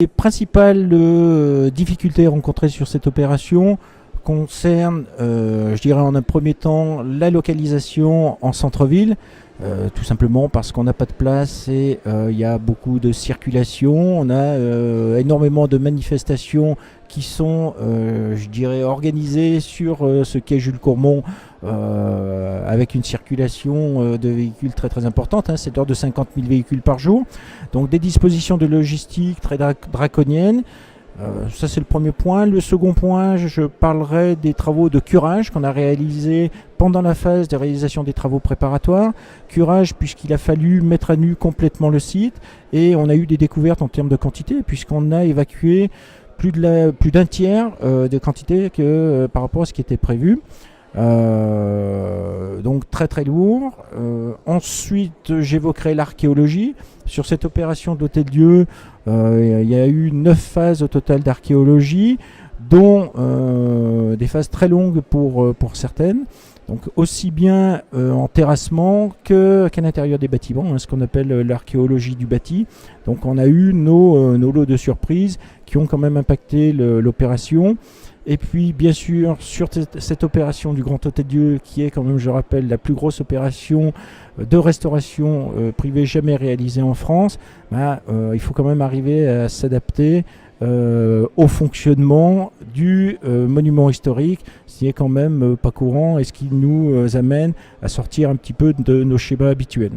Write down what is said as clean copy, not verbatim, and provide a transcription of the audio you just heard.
Les principales difficultés rencontrées sur cette opération concernent, je dirais en un premier temps, la localisation en centre-ville. Tout simplement parce qu'on n'a pas de place et il y a beaucoup de circulation. On a énormément de manifestations qui sont, je dirais, organisées sur ce quai Jules Courmont avec une circulation de véhicules très très importante. C'est de l'ordre de 50 000 véhicules par jour. Donc des dispositions de logistique très draconiennes. Ça c'est le premier point. Le second point, je parlerai des travaux de curage qu'on a réalisés pendant la phase de réalisation des travaux préparatoires. Curage puisqu'il a fallu mettre à nu complètement le site et on a eu des découvertes en termes de quantité puisqu'on a évacué plus d'un tiers de quantité que par rapport à ce qui était prévu. Donc très très lourd. Ensuite, j'évoquerai l'archéologie. Sur cette opération de l'Hôtel-Dieu, il y a eu 9 phases au total d'archéologie, dont des phases très longues pour certaines. Donc aussi bien en terrassement qu'à l'intérieur des bâtiments, ce qu'on appelle l'archéologie du bâti. Donc on a eu nos lots de surprises qui ont quand même impacté l'opération. Et puis bien sûr sur cette opération du Grand Hôtel-Dieu qui est quand même, je rappelle, la plus grosse opération de restauration privée jamais réalisée en France, il faut quand même arriver à s'adapter au fonctionnement du monument historique, ce qui est quand même pas courant et ce qui nous amène à sortir un petit peu de nos schémas habituels.